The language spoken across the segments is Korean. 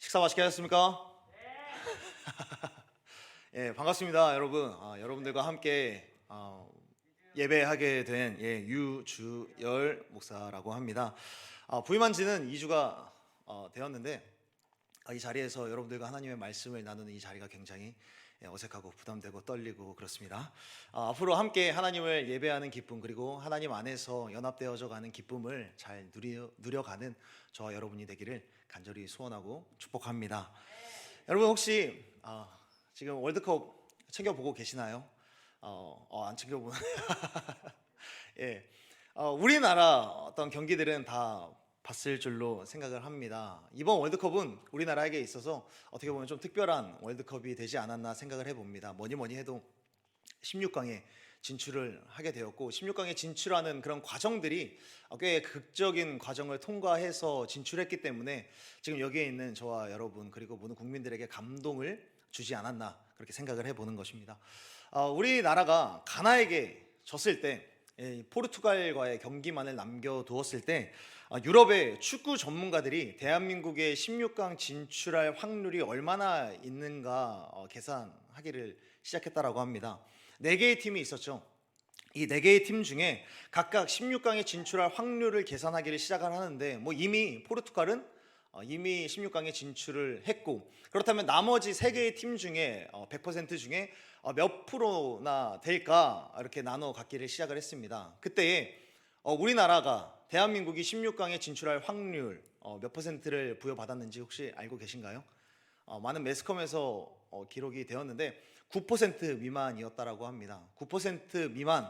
식사 맛있게 하셨습니까? 예, 반갑습니다, 여러분. 여러분들과 함께 예배하게 된 유주열 목사라고 합니다. 부임한 지는 2주가 되었는데 이 자리에서 여러분들과 하나님의 말씀을 나누는 이 자리가 굉장히 어색하고 부담되고 떨리고 그렇습니다. 앞으로 함께 하나님을 예배하는 기쁨, 그리고 하나님 안에서 연합되어져 가는 기쁨을 잘 누려가는 저와 여러분이 되기를 간절히 소원하고 축복합니다. 여러분 혹시 지금 월드컵 챙겨보고 계시나요? 안 챙겨보는 예, 우리나라 어떤 경기들은 다 봤을 줄로 생각을 합니다. 이번 월드컵은 우리나라에게 있어서 어떻게 보면 좀 특별한 월드컵이 되지 않았나 생각을 해봅니다. 뭐니 해도 16강에 진출을 하게 되었고, 16강에 진출하는 그런 과정들이 꽤 극적인 과정을 통과해서 진출했기 때문에 지금 여기에 있는 저와 여러분 그리고 모든 국민들에게 감동을 주지 않았나 그렇게 생각을 해보는 것입니다. 우리나라가 가나에게 졌을 때, 포르투갈과의 경기만을 남겨두었을 때 유럽의 축구 전문가들이 대한민국의 16강 진출할 확률이 얼마나 있는가 계산하기를 시작했다라고 합니다. 4개의 팀이 있었죠. 이 4개의 팀 중에 각각 16강에 진출할 확률을 계산하기를 시작을 하는데, 이미 포르투갈은 이미 16강에 진출을 했고, 그렇다면 나머지 3개의 팀 중에 100% 중에 몇 프로나 될까 이렇게 나눠 갖기를 시작을 했습니다. 그때에 우리나라가 대한민국이 16강에 진출할 확률 몇 퍼센트를 부여받았는지 혹시 알고 계신가요? 많은 매스컴에서 기록이 되었는데 9% 미만이었다라고 합니다. 9% 미만,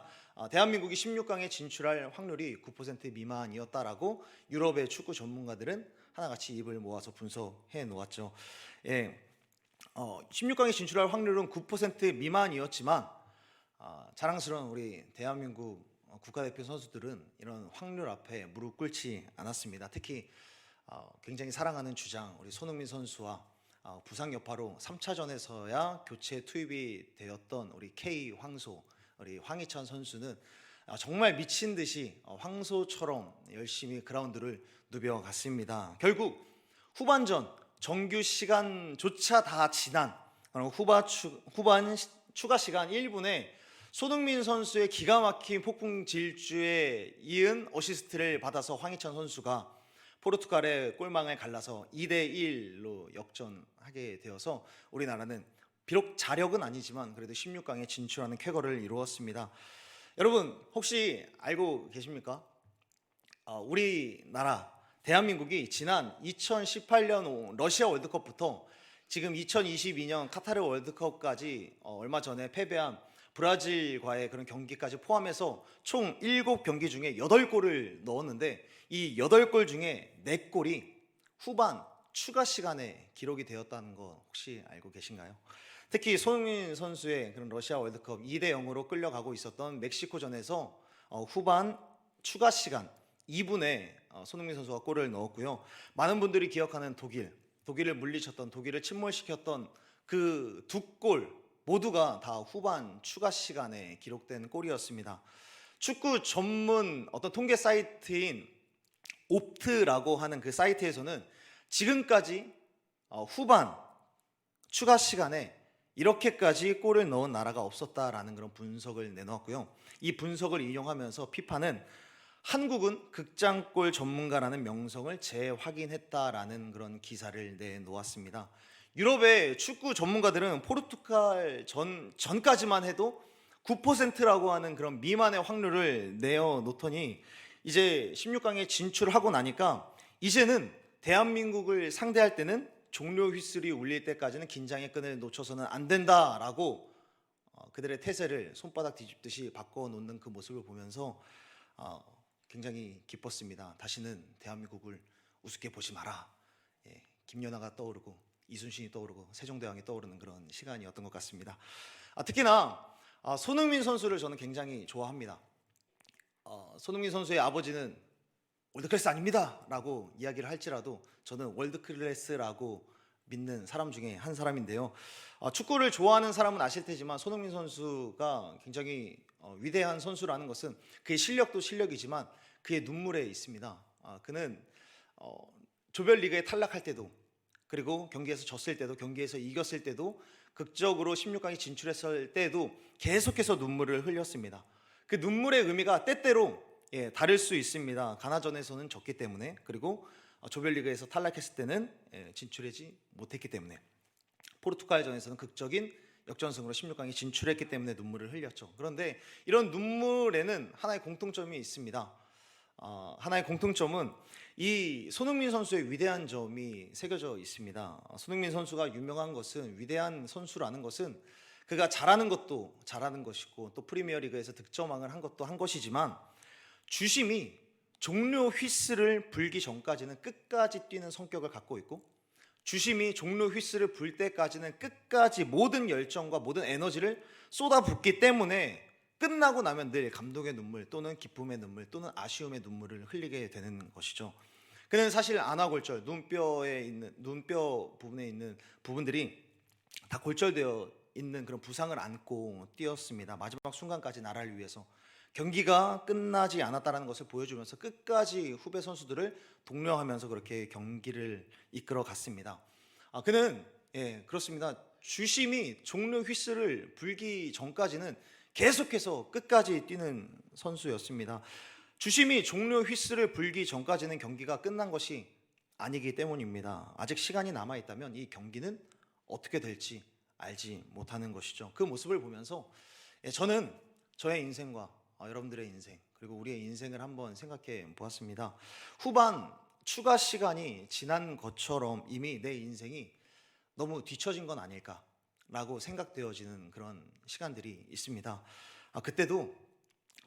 대한민국이 16강에 진출할 확률이 9% 미만이었다라고 유럽의 축구 전문가들은 하나같이 입을 모아서 분석해 놓았죠. 16강에 진출할 확률은 9% 미만이었지만 자랑스러운 우리 대한민국 국가대표 선수들은 이런 확률 앞에 무릎 꿇지 않았습니다. 특히 굉장히 사랑하는 주장 우리 손흥민 선수와 부상 여파로 3차전에서야 교체 투입이 되었던 우리 K 황소, 우리 황희찬 선수는 정말 미친 듯이 황소처럼 열심히 그라운드를 누벼갔습니다. 결국 후반전 정규 시간조차 다 지난 후반 추가 시간 1분에 손흥민 선수의 기가 막힌 폭풍 질주에 이은 어시스트를 받아서 황희찬 선수가 포르투갈의 골망을 갈라서 2대1로 역전하게 되어서 우리나라는 비록 자력은 아니지만 그래도 16강에 진출하는 쾌거를 이루었습니다. 여러분 혹시 알고 계십니까? 우리나라 대한민국이 지난 2018년 러시아 월드컵부터 지금 2022년 카타르 월드컵까지 얼마 전에 패배한 브라질과의 그런 경기까지 포함해서 총 7경기 중에 8골을 넣었는데 이 8골 중에 4골이 후반 추가 시간에 기록이 되었다는 거 혹시 알고 계신가요? 특히 손흥민 선수의 그런 러시아 월드컵 2대0으로 끌려가고 있었던 멕시코전에서 후반 추가 시간 2분에 손흥민 선수가 골을 넣었고요. 많은 분들이 기억하는 독일을 물리쳤던, 독일을 침몰시켰던 그 2골 모두가 다 후반 추가 시간에 기록된 골이었습니다. 축구 전문 어떤 통계 사이트인 옵트라고 하는 그 사이트에서는 지금까지 후반 추가 시간에 이렇게까지 골을 넣은 나라가 없었다라는 그런 분석을 내놓았고요. 이 분석을 인용하면서 피파는 한국은 극장골 전문가라는 명성을 재확인했다라는 그런 기사를 내놓았습니다. 유럽의 축구 전문가들은 포르투갈 전까지만 해도 9%라고 하는 그런 미만의 확률을 내어놓더니 이제 16강에 진출하고 나니까 이제는 대한민국을 상대할 때는 종료 휘슬이 울릴 때까지는 긴장의 끈을 놓쳐서는 안 된다라고 그들의 태세를 손바닥 뒤집듯이 바꿔놓는 그 모습을 보면서 굉장히 기뻤습니다. 다시는 대한민국을 우습게 보지 마라. 김연아가 떠오르고 이순신이 떠오르고 세종대왕이 떠오르는 그런 시간이었던 것 같습니다. 특히나 손흥민 선수를 저는 굉장히 좋아합니다. 손흥민 선수의 아버지는 월드클래스 아닙니다 라고 이야기를 할지라도 저는 월드클래스라고 믿는 사람 중에 한 사람인데요. 축구를 좋아하는 사람은 아실 테지만 손흥민 선수가 굉장히 위대한 선수라는 것은 그의 실력도 실력이지만 그의 눈물에 있습니다. 그는 조별리그에 탈락할 때도 그리고 경기에서 졌을 때도, 경기에서 이겼을 때도, 극적으로 16강에 진출했을 때도 계속해서 눈물을 흘렸습니다. 그 눈물의 의미가 때때로 다를 수 있습니다. 가나전에서는 졌기 때문에, 그리고 조별리그에서 탈락했을 때는 진출하지 못했기 때문에, 포르투갈전에서는 극적인 역전승으로 16강에 진출했기 때문에 눈물을 흘렸죠. 그런데 이런 눈물에는 하나의 공통점이 있습니다. 하나의 공통점은 이 손흥민 선수의 위대한 점이 새겨져 있습니다. 손흥민 선수가 유명한 것은, 위대한 선수라는 것은 그가 잘하는 것도 잘하는 것이고, 또 프리미어리그에서 득점왕을 한 것도 한 것이지만, 주심이 종료 휘슬을 불기 전까지는 끝까지 뛰는 성격을 갖고 있고, 주심이 종료 휘슬을 불 때까지는 끝까지 모든 열정과 모든 에너지를 쏟아붓기 때문에 끝나고 나면 늘 감동의 눈물, 또는 기쁨의 눈물, 또는 아쉬움의 눈물을 흘리게 되는 것이죠. 그는 사실 안아골절, 눈뼈 부분에 있는 부분들이 다 골절되어 있는 그런 부상을 안고 뛰었습니다. 마지막 순간까지 나라를 위해서. 경기가 끝나지 않았다는 것을 보여주면서 끝까지 후배 선수들을 독려하면서 그렇게 경기를 이끌어 갔습니다. 그는 그렇습니다. 주심이 종료 휘슬을 불기 전까지는 계속해서 끝까지 뛰는 선수였습니다. 주심이 종료 휘슬을 불기 전까지는 경기가 끝난 것이 아니기 때문입니다. 아직 시간이 남아 있다면 이 경기는 어떻게 될지 알지 못하는 것이죠. 그 모습을 보면서 저는 저의 인생과 여러분들의 인생, 그리고 우리의 인생을 한번 생각해 보았습니다. 후반 추가 시간이 지난 것처럼 이미 내 인생이 너무 뒤처진 건 아닐까라고 생각되어지는 그런 시간들이 있습니다. 그때도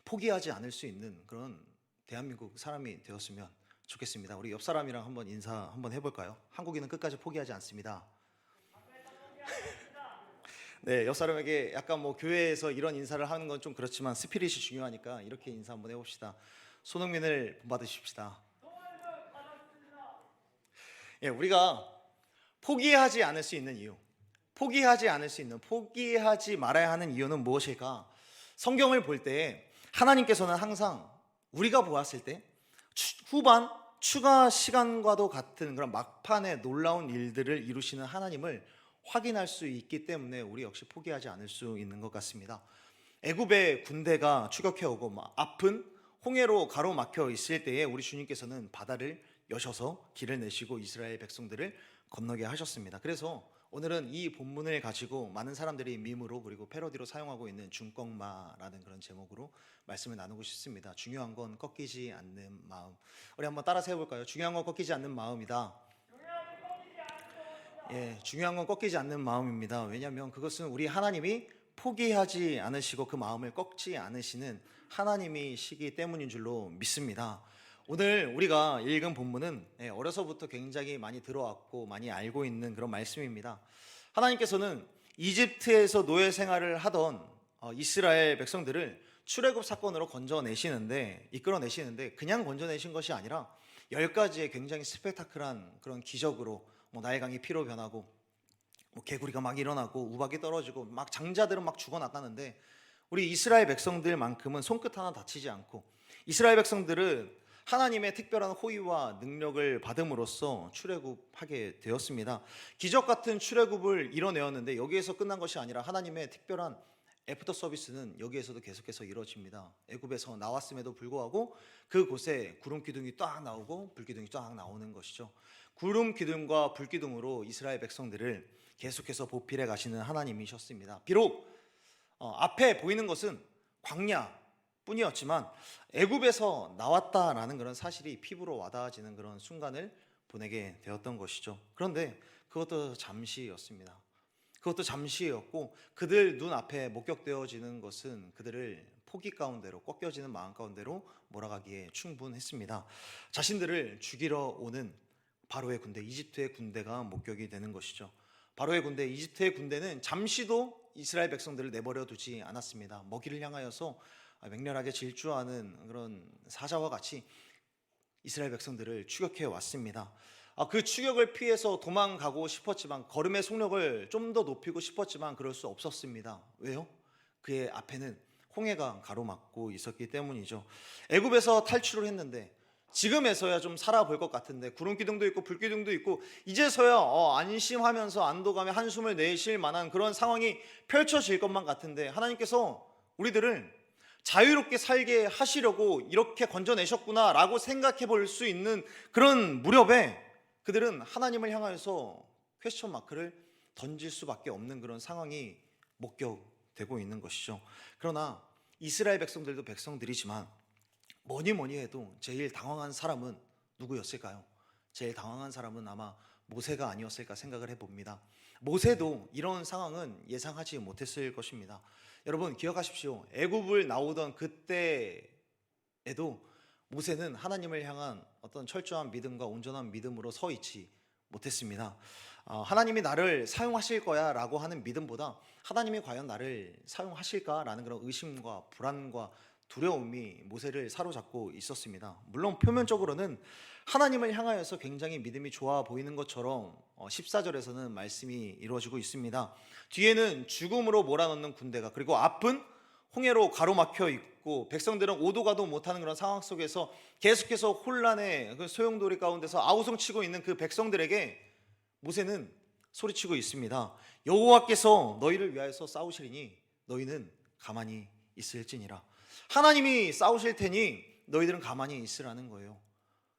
포기하지 않을 수 있는 그런 대한민국 사람이 되었으면 좋겠습니다. 우리 옆 사람이랑 한번 인사 한번 해볼까요? 한국인은 끝까지 포기하지 않습니다. 네, 옆 사람에게 약간 교회에서 이런 인사를 하는 건 좀 그렇지만 스피릿이 중요하니까 이렇게 인사 한번 해봅시다. 손흥민을 본받으십시다. 우리가 포기하지 않을 수 있는 이유, 포기하지 말아야 하는 이유는 무엇일까? 성경을 볼 때 하나님께서는 항상 우리가 보았을 때 후반 추가 시간과도 같은 그런 막판의 놀라운 일들을 이루시는 하나님을 확인할 수 있기 때문에 우리 역시 포기하지 않을 수 있는 것 같습니다. 애굽의 군대가 추격해오고 앞은 홍해로 가로막혀 있을 때에 우리 주님께서는 바다를 여셔서 길을 내시고 이스라엘 백성들을 건너게 하셨습니다. 그래서 오늘은 이 본문을 가지고 많은 사람들이 밈으로 그리고 패러디로 사용하고 있는 중꺾마라는 그런 제목으로 말씀을 나누고 싶습니다. 중요한 건 꺾이지 않는 마음. 우리 한번 따라서 해볼까요? 중요한 건 꺾이지 않는 마음이다. 중요한 건 꺾이지 않는 마음입니다. 왜냐하면 그것은 우리 하나님이 포기하지 않으시고 그 마음을 꺾지 않으시는 하나님이시기 때문인 줄로 믿습니다. 오늘 우리가 읽은 본문은 어려서부터 굉장히 많이 들어왔고 많이 알고 있는 그런 말씀입니다. 하나님께서는 이집트에서 노예 생활을 하던 이스라엘 백성들을 출애굽 사건으로 이끌어내시는데 그냥 건져내신 것이 아니라 10가지의 굉장히 스펙타클한 그런 기적으로 나일강이 피로 변하고 개구리가 막 일어나고 우박이 떨어지고 막 장자들은 막 죽어났다는데 우리 이스라엘 백성들만큼은 손끝 하나 다치지 않고 이스라엘 백성들은 하나님의 특별한 호의와 능력을 받음으로써 출애굽하게 되었습니다. 기적 같은 출애굽을 이뤄내었는데 여기에서 끝난 것이 아니라 하나님의 특별한 애프터 서비스는 여기에서도 계속해서 이루어집니다. 애굽에서 나왔음에도 불구하고 그곳에 구름 기둥이 딱 나오고 불 기둥이 딱 나오는 것이죠. 구름 기둥과 불 기둥으로 이스라엘 백성들을 계속해서 보필해 가시는 하나님이셨습니다. 비록 앞에 보이는 것은 광야뿐이었지만 애굽에서 나왔다라는 그런 사실이 피부로 와닿아지는 그런 순간을 보내게 되었던 것이죠. 그런데 그것도 잠시였습니다. 그것도 잠시였고 그들 눈앞에 목격되어지는 것은 그들을 포기 가운데로 꺾여지는 마음 가운데로 몰아가기에 충분했습니다. 자신들을 죽이러 오는 바로의 군대, 이집트의 군대가 목격이 되는 것이죠. 바로의 군대, 이집트의 군대는 잠시도 이스라엘 백성들을 내버려 두지 않았습니다. 먹이를 향하여서 맹렬하게 질주하는 그런 사자와 같이 이스라엘 백성들을 추격해 왔습니다. 그 추격을 피해서 도망가고 싶었지만 걸음의 속력을 좀 더 높이고 싶었지만 그럴 수 없었습니다. 왜요? 그의 앞에는 홍해가 가로막고 있었기 때문이죠. 애굽에서 탈출을 했는데 지금에서야 좀 살아볼 것 같은데, 구름기둥도 있고 불기둥도 있고 이제서야 안심하면서 안도감에 한숨을 내쉴 만한 그런 상황이 펼쳐질 것만 같은데, 하나님께서 우리들을 자유롭게 살게 하시려고 이렇게 건져내셨구나 라고 생각해 볼 수 있는 그런 무렵에 그들은 하나님을 향하여서 퀘스천 마크를 던질 수밖에 없는 그런 상황이 목격되고 있는 것이죠. 그러나 이스라엘 백성들도 백성들이지만 뭐니 해도 제일 당황한 사람은 누구였을까요? 제일 당황한 사람은 아마 모세가 아니었을까 생각을 해봅니다. 모세도 이런 상황은 예상하지 못했을 것입니다. 여러분 기억하십시오. 애굽을 나오던 그때에도 모세는 하나님을 향한 어떤 철저한 믿음과 온전한 믿음으로 서 있지 못했습니다. 하나님이 나를 사용하실 거야 라고 하는 믿음보다 하나님이 과연 나를 사용하실까라는 그런 의심과 불안과 두려움이 모세를 사로잡고 있었습니다. 물론 표면적으로는 하나님을 향하여서 굉장히 믿음이 좋아 보이는 것처럼 14절에서는 말씀이 이루어지고 있습니다. 뒤에는 죽음으로 몰아넣는 군대가, 그리고 앞은 홍해로 가로막혀 있고 백성들은 오도 가도 못하는 그런 상황 속에서 계속해서 혼란의 그 소용돌이 가운데서 아우성치고 있는 그 백성들에게 모세는 소리치고 있습니다. 여호와께서 너희를 위하여서 싸우시리니 너희는 가만히 있을지니라. 하나님이 싸우실 테니 너희들은 가만히 있으라는 거예요.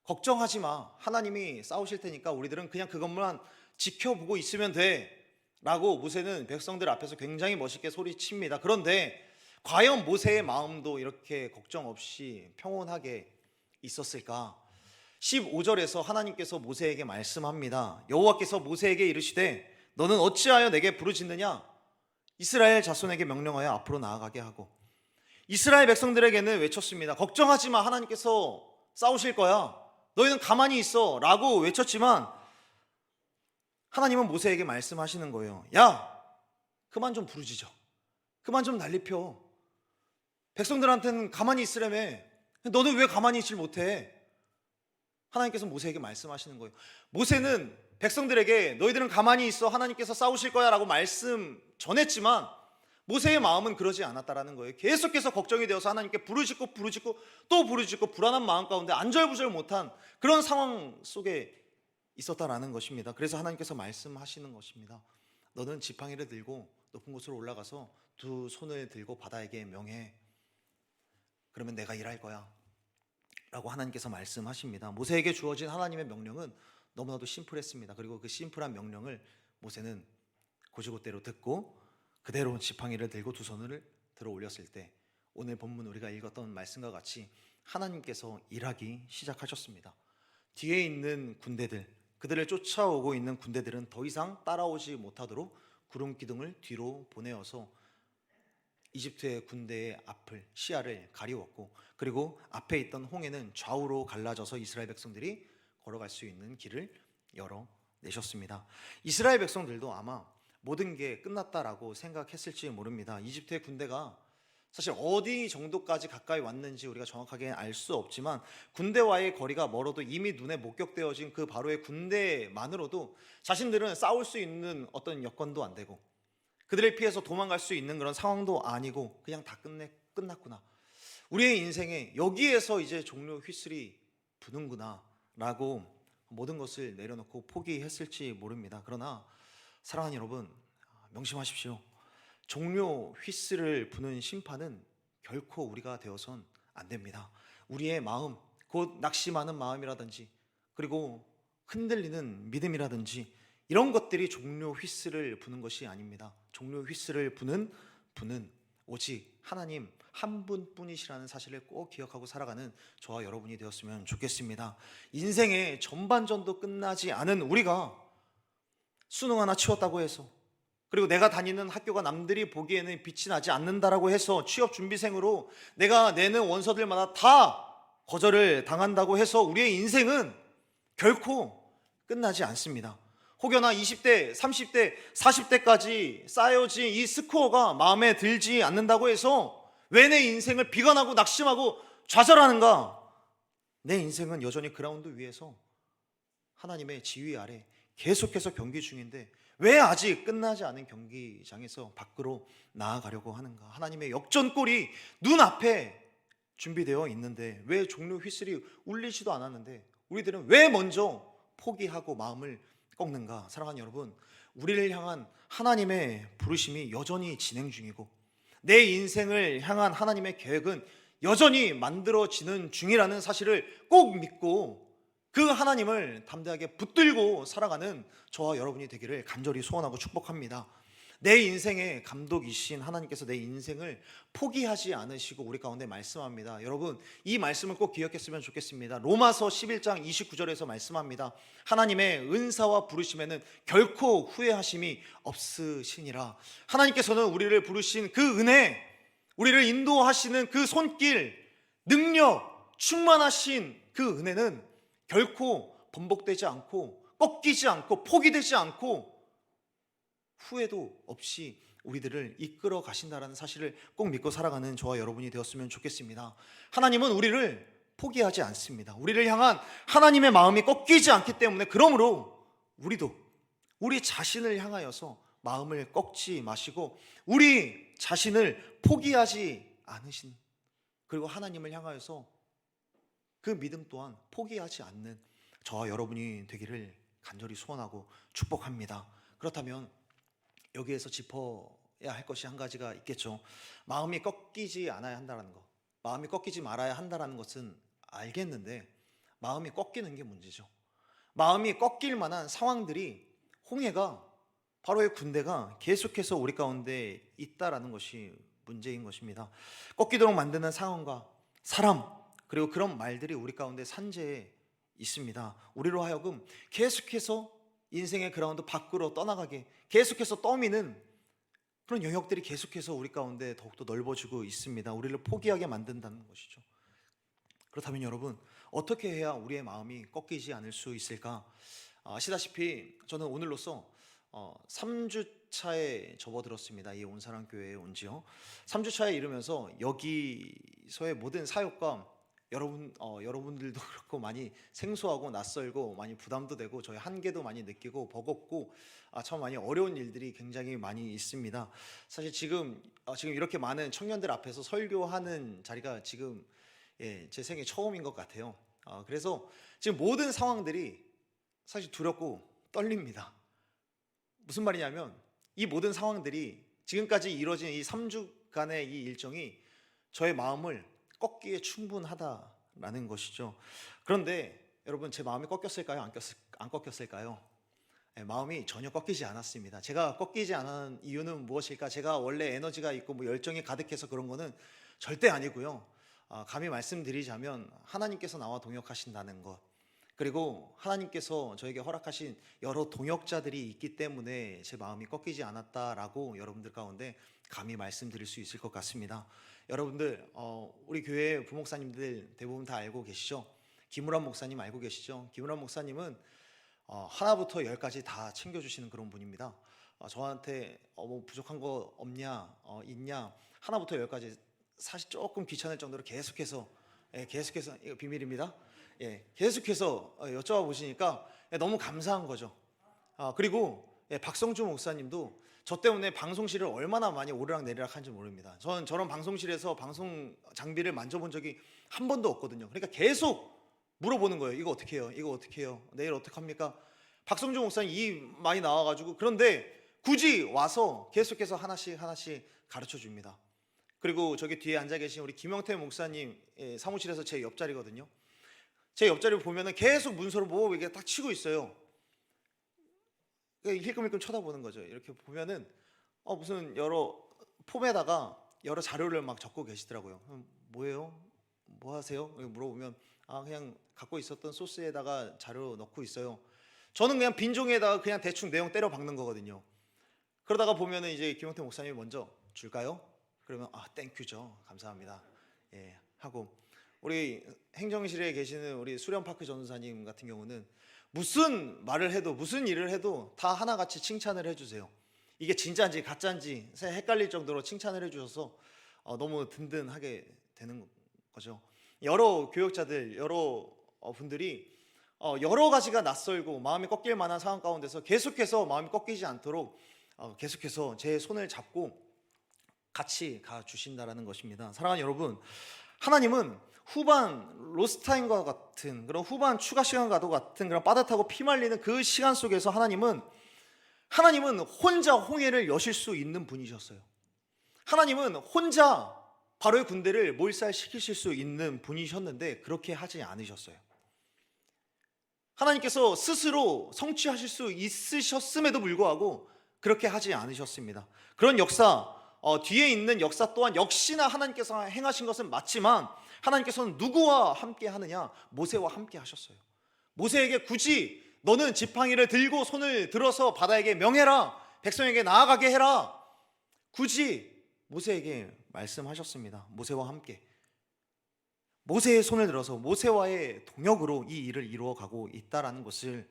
걱정하지 마. 하나님이 싸우실 테니까 우리들은 그냥 그것만 지켜보고 있으면 돼 라고 모세는 백성들 앞에서 굉장히 멋있게 소리칩니다. 그런데 과연 모세의 마음도 이렇게 걱정 없이 평온하게 있었을까? 15절에서 하나님께서 모세에게 말씀합니다. 여호와께서 모세에게 이르시되 너는 어찌하여 내게 부르짖느냐? 이스라엘 자손에게 명령하여 앞으로 나아가게 하고. 이스라엘 백성들에게는 외쳤습니다. 걱정하지 마. 하나님께서 싸우실 거야. 너희는 가만히 있어 라고 외쳤지만 하나님은 모세에게 말씀하시는 거예요. 야, 그만 좀 부르짖어. 그만 좀 난리펴. 백성들한테는 가만히 있으라며. 너는 왜 가만히 있질 못해? 하나님께서 모세에게 말씀하시는 거예요. 모세는 백성들에게 너희들은 가만히 있어. 하나님께서 싸우실 거야 라고 말씀 전했지만 모세의 마음은 그러지 않았다라는 거예요. 계속해서 걱정이 되어서 하나님께 부르짖고 또 부르짖고 불안한 마음 가운데 안절부절 못한 그런 상황 속에 있었다라는 것입니다. 그래서 하나님께서 말씀하시는 것입니다. 너는 지팡이를 들고 높은 곳으로 올라가서 두 손을 들고 바다에게 명해. 그러면 내가 일할 거야 라고 하나님께서 말씀하십니다. 모세에게 주어진 하나님의 명령은 너무나도 심플했습니다. 그리고 그 심플한 명령을 모세는 곧이곧대로 듣고 그대로 지팡이를 들고 두 손을 들어 올렸을 때 오늘 본문 우리가 읽었던 말씀과 같이 하나님께서 일하기 시작하셨습니다. 뒤에 있는 군대들, 그들을 쫓아오고 있는 군대들은 더 이상 따라오지 못하도록 구름 기둥을 뒤로 보내어서 이집트의 군대의 앞을, 시야를 가리웠고, 그리고 앞에 있던 홍해는 좌우로 갈라져서 이스라엘 백성들이 걸어갈 수 있는 길을 열어내셨습니다. 이스라엘 백성들도 아마 모든 게 끝났다라고 생각했을지 모릅니다. 이집트의 군대가 사실 어디 정도까지 가까이 왔는지 우리가 정확하게 알 수 없지만 군대와의 거리가 멀어도 이미 눈에 목격되어진 그 바로의 군대만으로도 자신들은 싸울 수 있는 어떤 여건도 안 되고 그들을 피해서 도망갈 수 있는 그런 상황도 아니고 그냥 다 끝났구나. 우리의 인생에 여기에서 이제 종료 휘슬이 부는구나 라고 모든 것을 내려놓고 포기했을지 모릅니다. 그러나 사랑하는 여러분, 명심하십시오. 종료 휘슬을 부는 심판은 결코 우리가 되어선 안 됩니다. 우리의 마음, 곧 낙심하는 마음이라든지 그리고 흔들리는 믿음이라든지 이런 것들이 종료 휘슬을 부는 것이 아닙니다. 종료 휘슬을 부는 분은 오직 하나님 한 분뿐이시라는 사실을 꼭 기억하고 살아가는 저와 여러분이 되었으면 좋겠습니다. 인생의 전반전도 끝나지 않은 우리가 수능 하나 치웠다고 해서, 그리고 내가 다니는 학교가 남들이 보기에는 빛이 나지 않는다라고 해서 취업 준비생으로 내가 내는 원서들마다 다 거절을 당한다고 해서 우리의 인생은 결코 끝나지 않습니다. 혹여나 20대, 30대, 40대까지 쌓여진 이 스코어가 마음에 들지 않는다고 해서 왜 내 인생을 비관하고 낙심하고 좌절하는가? 내 인생은 여전히 그라운드 위에서 하나님의 지휘 아래 계속해서 경기 중인데 왜 아직 끝나지 않은 경기장에서 밖으로 나아가려고 하는가? 하나님의 역전골이 눈앞에 준비되어 있는데, 왜 종료 휘슬이 울리지도 않았는데 우리들은 왜 먼저 포기하고 마음을 꺾는가? 사랑하는 여러분, 우리를 향한 하나님의 부르심이 여전히 진행 중이고 내 인생을 향한 하나님의 계획은 여전히 만들어지는 중이라는 사실을 꼭 믿고 그 하나님을 담대하게 붙들고 살아가는 저와 여러분이 되기를 간절히 소원하고 축복합니다. 내 인생의 감독이신 하나님께서 내 인생을 포기하지 않으시고 우리 가운데 말씀합니다. 여러분, 이 말씀을 꼭 기억했으면 좋겠습니다. 로마서 11장 29절에서 말씀합니다. 하나님의 은사와 부르심에는 결코 후회하심이 없으시니라. 하나님께서는 우리를 부르신 그 은혜, 우리를 인도하시는 그 손길, 능력, 충만하신 그 은혜는 결코 번복되지 않고 꺾이지 않고 포기되지 않고 후회도 없이 우리들을 이끌어 가신다는 사실을 꼭 믿고 살아가는 저와 여러분이 되었으면 좋겠습니다. 하나님은 우리를 포기하지 않습니다. 우리를 향한 하나님의 마음이 꺾이지 않기 때문에, 그러므로 우리도 우리 자신을 향하여서 마음을 꺾지 마시고 우리 자신을 포기하지 않으신, 그리고 하나님을 향하여서 그 믿음 또한 포기하지 않는 저와 여러분이 되기를 간절히 소원하고 축복합니다. 그렇다면 여기에서 짚어야 할 것이 한 가지가 있겠죠. 마음이 꺾이지 않아야 한다는 것, 마음이 꺾이지 말아야 한다는 것은 알겠는데 마음이 꺾이는 게 문제죠. 마음이 꺾일 만한 상황들이, 홍해가, 바로 이 군대가 계속해서 우리 가운데 있다라는 것이 문제인 것입니다. 꺾이도록 만드는 상황과 사람, 그리고 그런 말들이 우리 가운데 산재해 있습니다. 우리로 하여금 계속해서 인생의 그라운드 밖으로 떠나가게, 계속해서 떠미는 그런 영역들이 계속해서 우리 가운데 더욱더 넓어지고 있습니다. 우리를 포기하게 만든다는 것이죠. 그렇다면 여러분, 어떻게 해야 우리의 마음이 꺾이지 않을 수 있을까? 아시다시피 저는 오늘로써 3주차에 접어들었습니다. 이 온사랑교회에 온 지요. 3주차에 이르면서 여기서의 모든 사역과 여러분들도 그렇고 많이 생소하고 낯설고 많이 부담도 되고 저희 한계도 많이 느끼고 버겁고 참 많이 어려운 일들이 굉장히 많이 있습니다. 사실 지금 이렇게 많은 청년들 앞에서 설교하는 자리가 지금 제 생애 처음인 것 같아요. 그래서 지금 모든 상황들이 사실 두렵고 떨립니다. 무슨 말이냐면 이 모든 상황들이, 지금까지 이루어진 이 3주간의 이 일정이 저의 마음을 꺾기에 충분하다라는 것이죠. 그런데 여러분, 제 마음이 꺾였을까요? 안 꺾였을까요? 마음이 전혀 꺾이지 않았습니다. 제가 꺾이지 않은 이유는 무엇일까? 제가 원래 에너지가 있고 열정이 가득해서 그런 거는 절대 아니고요. 감히 말씀드리자면 하나님께서 나와 동역하신다는 것, 그리고 하나님께서 저에게 허락하신 여러 동역자들이 있기 때문에 제 마음이 꺾이지 않았다라고 여러분들 가운데 감히 말씀드릴 수 있을 것 같습니다. 여러분들, 우리 교회 부목사님들 대부분 다 알고 계시죠? 김우란 목사님 알고 계시죠? 김우란 목사님은 하나부터 열까지 다 챙겨주시는 그런 분입니다. 저한테 뭐 부족한 거 없냐, 있냐, 하나부터 열까지 사실 조금 귀찮을 정도로 계속해서 이거 비밀입니다. 계속해서 여쭤봐 보시니까 너무 감사한 거죠. 그리고 박성주 목사님도 저 때문에 방송실을 얼마나 많이 오르락내리락 한지 모릅니다. 저는 저런 방송실에서 방송 장비를 만져본 적이 한 번도 없거든요. 그러니까 계속 물어보는 거예요. 이거 어떻게 해요? 이거 어떻게 해요? 내일 어떡합니까? 박성주 목사님 이 많이 나와가지고, 그런데 굳이 와서 계속해서 하나씩 가르쳐 줍니다. 그리고 저기 뒤에 앉아 계신 우리 김영태 목사님 사무실에서 제 옆자리거든요. 제 옆자리를 보면은 계속 문서를 뭐 이게 딱 치고 있어요. 힐끔힐끔 쳐다보는 거죠. 이렇게 보면은 무슨 여러 폼에다가 여러 자료를 막 적고 계시더라고요. 뭐예요? 뭐 하세요? 물어보면 그냥 갖고 있었던 소스에다가 자료 넣고 있어요. 저는 그냥 빈 종이에다가 그냥 대충 내용 때려 박는 거거든요. 그러다가 보면은 이제 김용태 목사님이 먼저 줄까요? 그러면 땡큐죠. 감사합니다. 하고, 우리 행정실에 계시는 우리 수련파크 전도사님 같은 경우는 무슨 말을 해도 무슨 일을 해도 다 하나같이 칭찬을 해주세요. 이게 진짜인지 가짜인지 헷갈릴 정도로 칭찬을 해주셔서 너무 든든하게 되는 거죠. 여러 교역자들, 여러 분들이 여러 가지가 낯설고 마음이 꺾일 만한 상황 가운데서 계속해서 마음이 꺾이지 않도록 계속해서 제 손을 잡고 같이 가주신다라는 것입니다. 사랑하는 여러분, 하나님은 후반 로스타임과 같은 그런 후반 추가 시간과도 같은 그런 빠듯하고 피말리는 그 시간 속에서 하나님은 혼자 홍해를 여실 수 있는 분이셨어요. 하나님은 혼자 바로의 군대를 몰살시키실 수 있는 분이셨는데 그렇게 하지 않으셨어요. 하나님께서 스스로 성취하실 수 있으셨음에도 불구하고 그렇게 하지 않으셨습니다. 그런 역사, 뒤에 있는 역사 또한 역시나 하나님께서 행하신 것은 맞지만 하나님께서는 누구와 함께 하느냐? 모세와 함께 하셨어요. 모세에게 굳이 너는 지팡이를 들고 손을 들어서 바다에게 명해라, 백성에게 나아가게 해라, 굳이 모세에게 말씀하셨습니다. 모세와 함께 모세의 손을 들어서 모세와의 동역으로 이 일을 이루어가고 있다라는 것을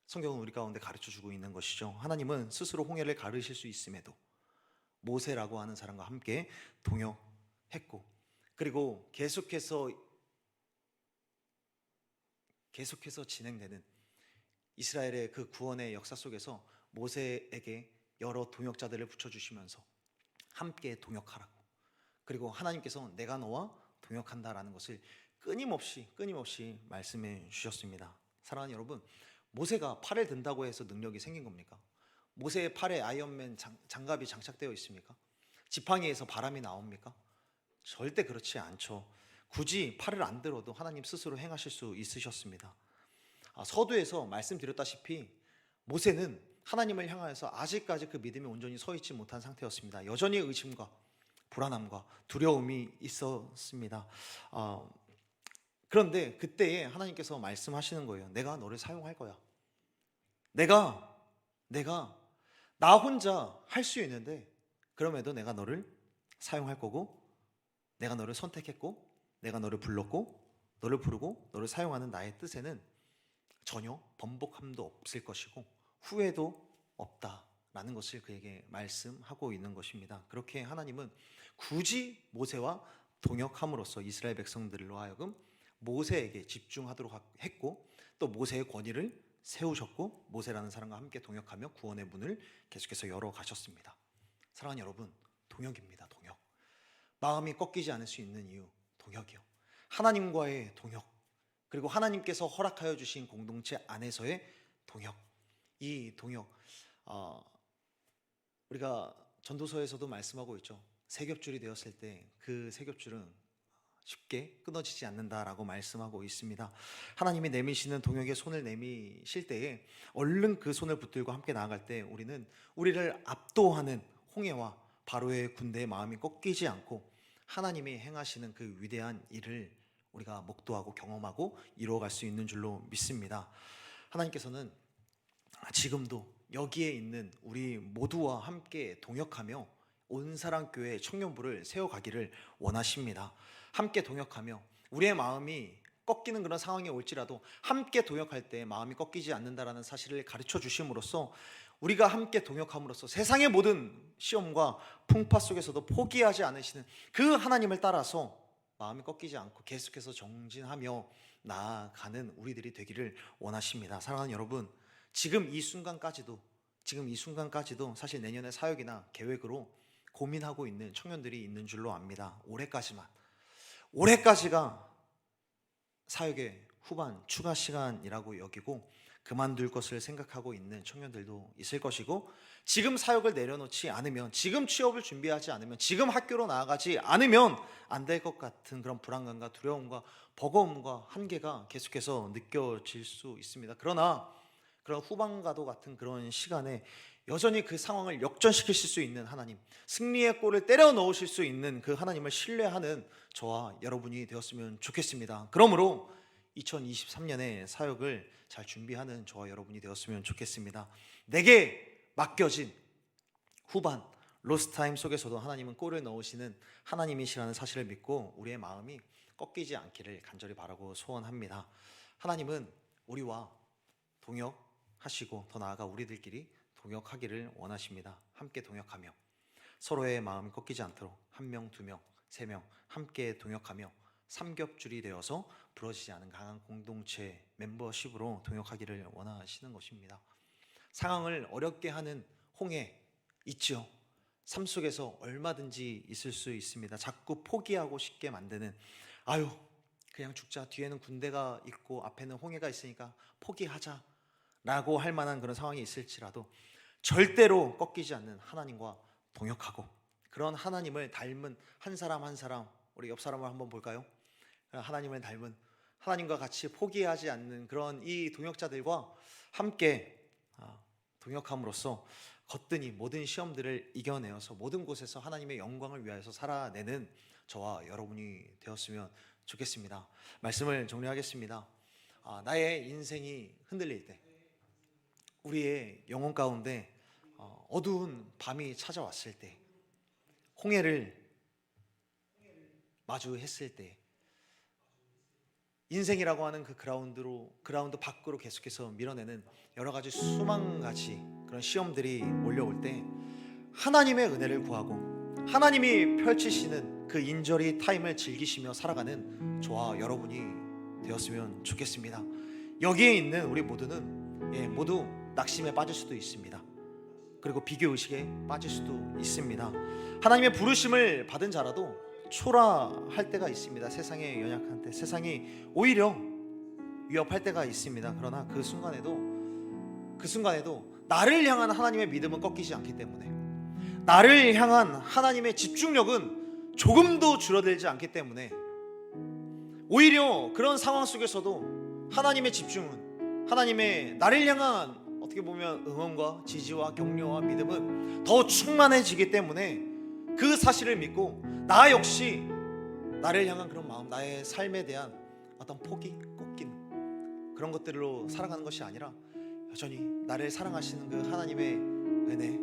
성경은 우리 가운데 가르쳐주고 있는 것이죠. 하나님은 스스로 홍해를 가르실 수 있음에도 모세라고 하는 사람과 함께 동역했고, 그리고 계속해서 진행되는 이스라엘의 그 구원의 역사 속에서 모세에게 여러 동역자들을 붙여주시면서 함께 동역하라고, 그리고 하나님께서 내가 너와 동역한다라는 것을 끊임없이 말씀해 주셨습니다. 사랑하는 여러분, 모세가 팔을 든다고 해서 능력이 생긴 겁니까? 모세의 팔에 아이언맨 장갑이 장착되어 있습니까? 지팡이에서 바람이 나옵니까? 절대 그렇지 않죠. 굳이 팔을 안 들어도 하나님 스스로 행하실 수 있으셨습니다. 서두에서 말씀드렸다시피 모세는 하나님을 향하여서 아직까지 그 믿음이 온전히 서 있지 못한 상태였습니다. 여전히 의심과 불안함과 두려움이 있었습니다. 그런데 그때에 하나님께서 말씀하시는 거예요. 내가 너를 사용할 거야. 내가 나 혼자 할 수 있는데 그럼에도 내가 너를 사용할 거고, 내가 너를 선택했고, 내가 너를 불렀고, 너를 부르고 너를 사용하는 나의 뜻에는 전혀 번복함도 없을 것이고 후회도 없다라는 것을 그에게 말씀하고 있는 것입니다. 그렇게 하나님은 굳이 모세와 동역함으로써 이스라엘 백성들로 하여금 모세에게 집중하도록 했고, 또 모세의 권위를 세우셨고 모세라는 사람과 함께 동역하며 구원의 문을 계속해서 열어 가셨습니다. 사랑하는 여러분, 동역입니다. 동역. 마음이 꺾이지 않을 수 있는 이유, 동역이요. 하나님과의 동역, 그리고 하나님께서 허락하여 주신 공동체 안에서의 동역. 이 동역, 우리가 전도서에서도 말씀하고 있죠. 세 겹줄이 되었을 때 그 세 겹줄은 쉽게 끊어지지 않는다라고 말씀하고 있습니다. 하나님이 내미시는 동역의 손을 내미실 때에 얼른 그 손을 붙들고 함께 나아갈 때 우리를 압도하는 홍해와 바로의 군대의 마음이 꺾이지 않고 하나님이 행하시는 그 위대한 일을 우리가 목도하고 경험하고 이루어갈 수 있는 줄로 믿습니다. 하나님께서는 지금도 여기에 있는 우리 모두와 함께 동역하며 온사랑교회 청년부를 세워가기를 원하십니다. 함께 동역하며 우리의 마음이 꺾이는 그런 상황이 올지라도 함께 동역할 때 마음이 꺾이지 않는다라는 사실을 가르쳐 주심으로써 우리가 함께 동역함으로써 세상의 모든 시험과 풍파 속에서도 포기하지 않으시는 그 하나님을 따라서 마음이 꺾이지 않고 계속해서 정진하며 나아가는 우리들이 되기를 원하십니다. 사랑하는 여러분, 지금 이 순간까지도 사실 내년의 사역이나 계획으로 고민하고 있는 청년들이 있는 줄로 압니다. 올해까지가 사역의 후반 추가 시간이라고 여기고 그만둘 것을 생각하고 있는 청년들도 있을 것이고, 지금 사역을 내려놓지 않으면, 지금 취업을 준비하지 않으면, 지금 학교로 나아가지 않으면 안 될 것 같은 그런 불안감과 두려움과 버거움과 한계가 계속해서 느껴질 수 있습니다. 그러나 그런 후반과도 같은 그런 시간에 여전히 그 상황을 역전시키실 수 있는 하나님, 승리의 골을 때려 넣으실 수 있는 그 하나님을 신뢰하는 저와 여러분이 되었으면 좋겠습니다. 그러므로 2023년에 사역을 잘 준비하는 저와 여러분이 되었으면 좋겠습니다. 내게 맡겨진 후반 로스타임 속에서도 하나님은 골을 넣으시는 하나님이시라는 사실을 믿고 우리의 마음이 꺾이지 않기를 간절히 바라고 소원합니다. 하나님은 우리와 동역하시고 더 나아가 우리들끼리 동역하기를 원하십니다. 함께 동역하며 서로의 마음이 꺾이지 않도록 한 명, 두 명, 세 명 함께 동역하며 삼겹줄이 되어서 부러지지 않은 강한 공동체 멤버십으로 동역하기를 원하시는 것입니다. 상황을 어렵게 하는 홍해 있죠. 삶 속에서 얼마든지 있을 수 있습니다. 자꾸 포기하고 싶게 만드는, 아유 그냥 죽자, 뒤에는 군대가 있고 앞에는 홍해가 있으니까 포기하자 라고 할 만한 그런 상황이 있을지라도 절대로 꺾이지 않는 하나님과 동역하고, 그런 하나님을 닮은 한 사람 한 사람, 우리 옆 사람을 한번 볼까요? 하나님을 닮은, 하나님과 같이 포기하지 않는 그런 이 동역자들과 함께 동역함으로써 거뜬히 모든 시험들을 이겨내어서 모든 곳에서 하나님의 영광을 위하여서 살아내는 저와 여러분이 되었으면 좋겠습니다. 말씀을 정리하겠습니다. 나의 인생이 흔들릴 때, 우리의 영혼 가운데 어두운 밤이 찾아왔을 때, 홍해를 마주했을 때, 인생이라고 하는 그 그라운드 밖으로 계속해서 밀어내는 여러 가지 수만 가지 그런 시험들이 몰려올 때, 하나님의 은혜를 구하고 하나님이 펼치시는 그 인저리 타임을 즐기시며 살아가는 저와 여러분이 되었으면 좋겠습니다. 여기에 있는 우리 모두는 모두 낙심에 빠질 수도 있습니다. 그리고 비교의식에 빠질 수도 있습니다. 하나님의 부르심을 받은 자라도 초라할 때가 있습니다. 세상에 연약한 때, 세상이 오히려 위협할 때가 있습니다. 그러나 그 순간에도 나를 향한 하나님의 믿음은 꺾이지 않기 때문에, 나를 향한 하나님의 집중력은 조금도 줄어들지 않기 때문에, 오히려 그런 상황 속에서도 하나님의 집중은, 하나님의 나를 향한 어떻게 보면 응원과 지지와 격려와 믿음은 더 충만해지기 때문에, 그 사실을 믿고 나 역시 나를 향한 그런 마음, 나의 삶에 대한 어떤 포기, 꺾임, 그런 것들로 살아가는 것이 아니라 여전히 나를 사랑하시는 그 하나님의 은혜,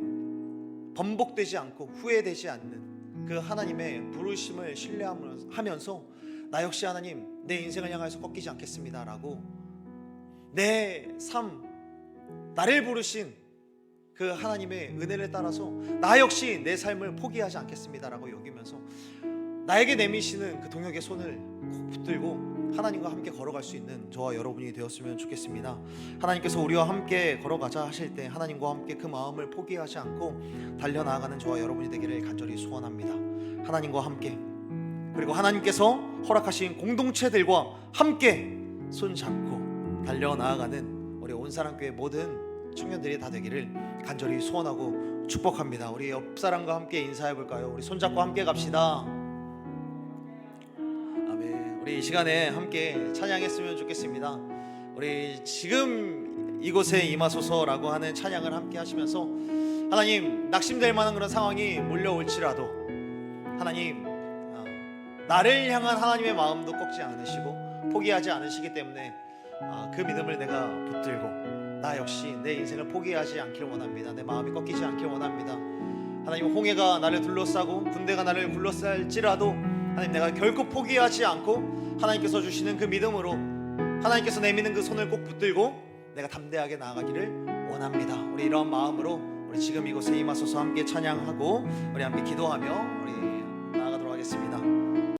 번복되지 않고 후회되지 않는 그 하나님의 부르심을 신뢰하면서 나 역시 하나님, 내 인생을 향해서 꺾이지 않겠습니다 라고, 내 삶, 나를 부르신 그 하나님의 은혜를 따라서 나 역시 내 삶을 포기하지 않겠습니다 라고 여기면서 나에게 내미시는 그 동역의 손을 꼭 붙들고 하나님과 함께 걸어갈 수 있는 저와 여러분이 되었으면 좋겠습니다. 하나님께서 우리와 함께 걸어가자 하실 때 하나님과 함께 그 마음을 포기하지 않고 달려나가는 저와 여러분이 되기를 간절히 소원합니다. 하나님과 함께, 그리고 하나님께서 허락하신 공동체들과 함께 손잡고 달려나가는 우리 온사랑교회 모든 청년들이 다 되기를 간절히 소원하고 축복합니다. 우리 옆 사람과 함께 인사해 볼까요? 우리 손잡고 함께 갑시다. 아멘. 우리 이 시간에 함께 찬양했으면 좋겠습니다. 우리 지금 이곳에 임하소서라고 하는 찬양을 함께 하시면서, 하나님, 낙심될 만한 그런 상황이 몰려올지라도 하나님, 나를 향한 하나님의 마음도 꺾지 않으시고 포기하지 않으시기 때문에 그 믿음을 내가 붙들고 나 역시 내 인생을 포기하지 않기를 원합니다. 내 마음이 꺾이지 않기를 원합니다. 하나님, 홍해가 나를 둘러싸고 군대가 나를 둘러쌀지라도 하나님, 내가 결코 포기하지 않고 하나님께서 주시는 그 믿음으로, 하나님께서 내미는 그 손을 꼭 붙들고 내가 담대하게 나아가기를 원합니다. 우리 이러한 마음으로 우리 지금 이곳에 임하소서 함께 찬양하고 우리 함께 기도하며 우리 나아가도록 하겠습니다.